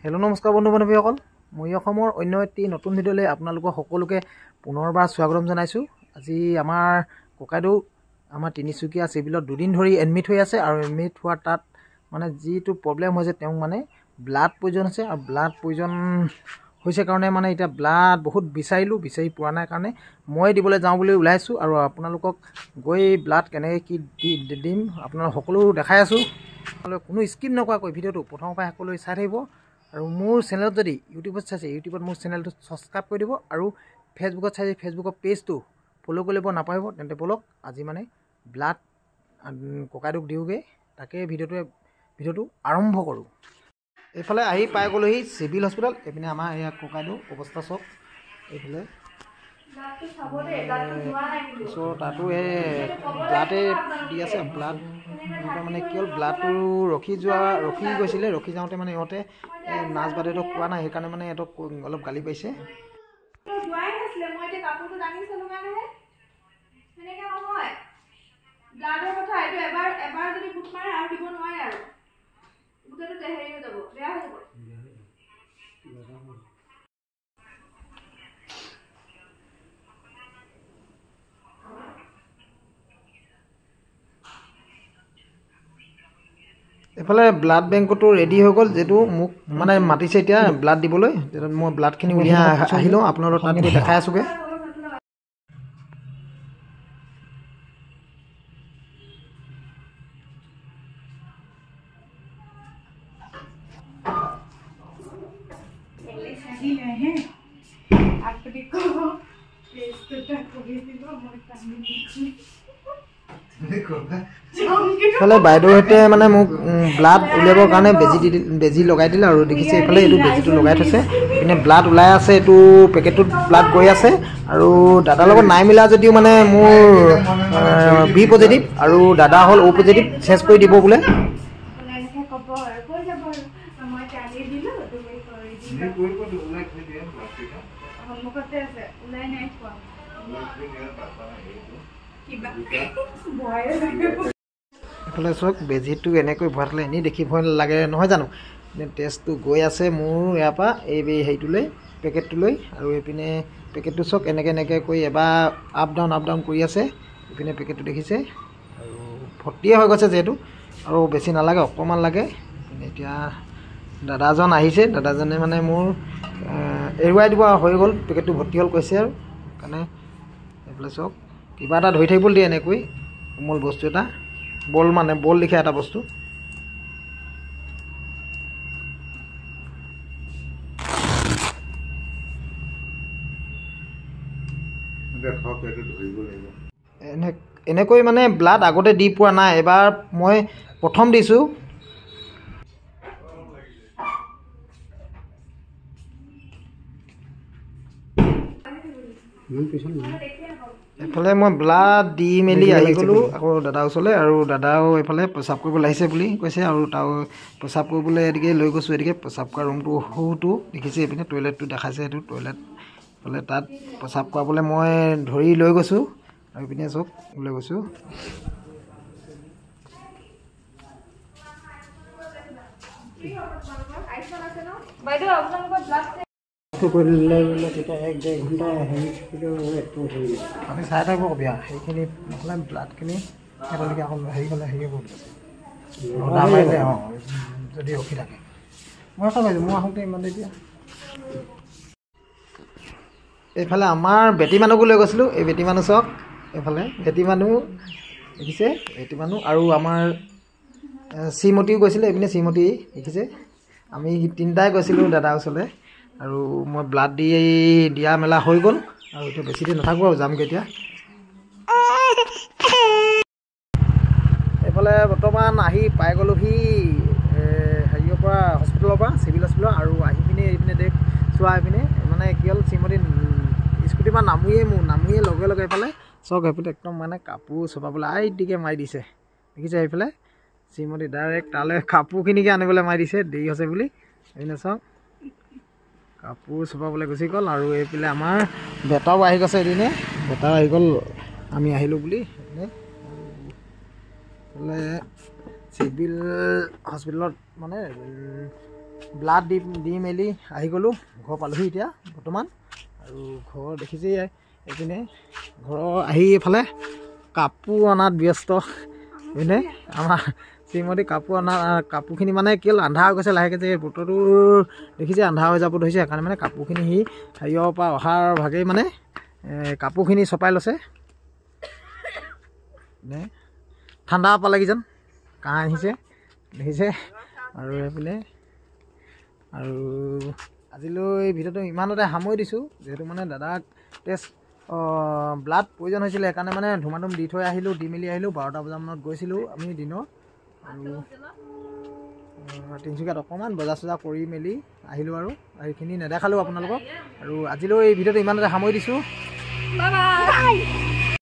Hello' নমস্কাৰ বন্ধু বান্ধৱীসকল, মই অসমৰ অন্য এটি নতুন ভিডিঅ'লৈ আপোনালোকক সকলোকে পুনৰবাৰ স্বাগতম জনাইছোঁ। আজি আমাৰ ককাইদেউ আমাৰ তিনিচুকীয়া চিভিলত 2 দিন ধৰি এডমিট হৈ আছে আৰু এডমিট হোৱাৰ তাত মানে যিটো প্ৰব্লেম হৈছে তেওঁক মানে ব্লাড প্ৰয়োজন হৈছে আৰু ব্লাড প্ৰয়োজন হৈছে কাৰণে মানে এতিয়া ব্লাড বহুত বিচাৰি পোৱা নাই কাৰণে মই দিবলৈ যাওঁ বুলি ওলাইছোঁ আৰু আপোনালোকক গৈ ব্লাড কেনেকৈ কি দিম আপোনালোক সকলো দেখাই আছোঁ। কোনো স্কিপ নকৰাকৈ ভিডিঅ'টো প্ৰথমৰ পৰা সকলোৱে চাই থাকিব আৰু মোৰ চেনেলত যদি ইউটিউবত চাইছে ইউটিউবত মোৰ চেনেলটো ছাবস্ক্ৰাইব কৰি দিব আৰু ফেচবুকত চাইছে ফেচবুকৰ পেজটো ফ'ল' কৰি ল'ব নাপাহৰিব। তেন্তে ব'লক আজি মানে ব্লাড ককাইদেউক দিওঁগৈ, তাকে ভিডিঅ'টো আৰম্ভ কৰোঁ। এইফালে আহি পাই গ'লোহি চিভিল হস্পিটেল। এইপিনে আমাৰ এয়া ককাইদেউ অৱস্থা চাওক, এইফালে ওচৰ তাতো এই ব্লাডে দি আছে। ব্লাড মানে কি হ'ল, ব্লাডটো ৰখি গৈছিলে, ৰখি যাওঁতে মানে ইহঁতে নাৰ্ছ বাইদেউহঁতক কোৱা নাই, সেইকাৰণে মানে ইহঁতক অলপ গালি পাইছে। এইফালে ব্লাড বেংকটো ৰেডি হৈ গ'ল, যিটো মোক মানে মাতিছে এতিয়া ব্লাড দিবলৈ। তেতিয়া মই ব্লাডখিনি উলিয়াই আহিলোঁ, আপোনালোকক তাত দেখাই আছোঁগৈ। এইফালে বাইদেউহঁতে মানে মোক ব্লাড উলিয়াবৰ কাৰণে বেজি লগাই দিলে আৰু দেখিছে এইফালে এইটো বেজিটো লগাই থৈছে। এইপিনে ব্লাড ওলাই আছে, এইটো পেকেটটোত ব্লাড গৈ আছে আৰু দাদাৰ লগত নাই মিলা যদিও মানে মোৰ বি পজিটিভ আৰু দাদা হ'ল অ' পজিটিভ, চেঞ্জ কৰি দিব বোলে। এইফালে চাওক বেজিটো এনেকৈ ভৰাই থ'লে এনেই দেখি ভয় লাগে নহয় জানো। টেষ্টটো গৈ আছে মোৰ ইয়াৰ পৰা এই হেৰিটোলৈ, পেকেটটোলৈ, আৰু এইপিনে পেকেটটো চাওক এনেকৈ কৰি এবাৰ আপ ডাউন কৰি আছে। এইপিনে পেকেটটো দেখিছে আৰু ভৰ্তিয়ে হৈ গৈছে যিহেতু, আৰু বেছি নালাগে, অকণমান লাগে। এতিয়া দাদাজন আহিছে, দাদাজনে মানে মোৰ এৰুৱাই দিব হৈ গ'ল, পেকেটটো ভৰ্তি হ'ল কৈছে আৰু সেইকাৰণে। এইফালে চাওক কিবা এটা ধৰি থাকিবলৈ দিয়ে এনেকৈ কোমল বস্তু এটা, বল লিখা এটা বস্তু। এনেকৈ মানে ব্লাড আগতে দি পোৱা নাই, এবাৰ মই প্ৰথম দিছোঁ। এইফালে মই ব্লাড দি মেলি আহি গ'লোঁ আকৌ দাদাৰ ওচৰলৈ, আৰু দাদাও এইফালে প্ৰস্ৰাৱ কৰিবলৈ আহিছে বুলি কৈছে আৰু তাও প্ৰস্ৰাৱ কৰিবলৈ এদিকে লৈ গৈছোঁ। এদিকে প্ৰস্ৰাৱ কৰা ৰুমটো সৰুটো দেখিছে, এইপিনে টয়লেটটো দেখাইছে, সেইটো টয়লেট এইফালে তাত প্ৰস্ৰাৱ কৰাবলৈ মই ধৰি লৈ গৈছোঁ আৰু এইপিনে চব লৈ গৈছোঁ। আমি চাই থাকোঁ বিয়া সেইখিনি নহ'লে ব্লাডখিনি সিহঁতলৈকে আকৌ হেৰি হ'লে মাৰিলে যদি ৰখি থাকে। মই পাইছোঁ মই আহোঁতে ইমান এতিয়া। এইফালে আমাৰ বেটী মানুহকো লৈ গৈছিলোঁ, এই বেটী মানুহ চাওক, এইফালে বেটী মানুহ দেখিছে, বেটী মানুহ আৰু আমাৰ শ্ৰীমতীও গৈছিলে, এইপিনে শ্ৰীমতী দেখিছে। আমি তিনিটাই গৈছিলোঁ দাদাৰ ওচৰলৈ আৰু মই ব্লাড দিয়া মেলা হৈ গ'ল আৰু এতিয়া বেছি দিন নাথাকোঁ আৰু যামগৈ এতিয়া। এইফালে বৰ্তমান আহি পাই গ'লোহি হেৰিয়ৰ পৰা, হস্পিটেলৰ পৰা, চিভিল হস্পিটেলৰ, আৰু আহি পিনে এইপিনে দেখ চোৱা, এইপিনে মানে কি হ'ল, শ্ৰীমতী স্কুটিৰ পৰা নামিয়ে লগে এইফালে চক সেইপিনে একদম মানে কাপোৰ চপাবলৈ আইটিকে মাৰি দিছে দেখিছে। সেইফালে শ্ৰীমতী ডাইৰেক্ট তালৈ কাপোৰখিনিকে আনিবলৈ মাৰি দিছে, দেৰি হৈছে বুলি। এইপিনে চাওক কাপোৰ চপাবলৈ গুচি গ'ল আৰু এইফালে আমাৰ বেটাও আহি গৈছে, এদিনে বেটাও আহি গ'ল আমি আহিলোঁ বুলি। এইফালে চিভিল হস্পিটেলত মানে ব্লাড দি মেলি আহি গ'লোঁ ঘৰ পালোহি এতিয়া বৰ্তমান আৰু ঘৰ দেখিছে এইপিনে ঘৰৰ আহি এইফালে কাপোৰ অনাত ব্যস্ত এইপিনে আমাৰ শ্ৰীমতী কাপোৰখিনি মানে কি হ'ল আন্ধাৰ হৈ গৈছে লাহেকৈ যে বতৰটো দেখিছে আন্ধাৰ হৈ যাব ধৰিছে সেইকাৰণে মানে কাপোৰখিনি সি হেৰিয়ৰ পৰা অহাৰ ভাগেই মানে কাপোৰখিনি চপাই লৈছে ঠাণ্ডা পালেগি যেন কাহ আহিছে দেখিছে আৰু এইপিনে আৰু আজিলৈ ভিডিঅ'টো ইমানতে সামৰি দিছোঁ যিহেতু মানে দাদাক ব্লাড প্ৰয়োজন হৈছিলে সেইকাৰণে মানে ধুমাধুম দি থৈ আহিলোঁ দি মেলি আহিলোঁ 12টা বজামানত গৈছিলোঁ আমি দিনৰ আৰু তিনিচুকীয়াত অকণমান বজাৰ চজাৰ কৰি মেলি আহিলোঁ আৰু সেইখিনি নেদেখালোঁ আপোনালোকক আৰু আজিলৈ ভিডিঅ'টো ইমানতে সামৰি দিছোঁ বাই বাই।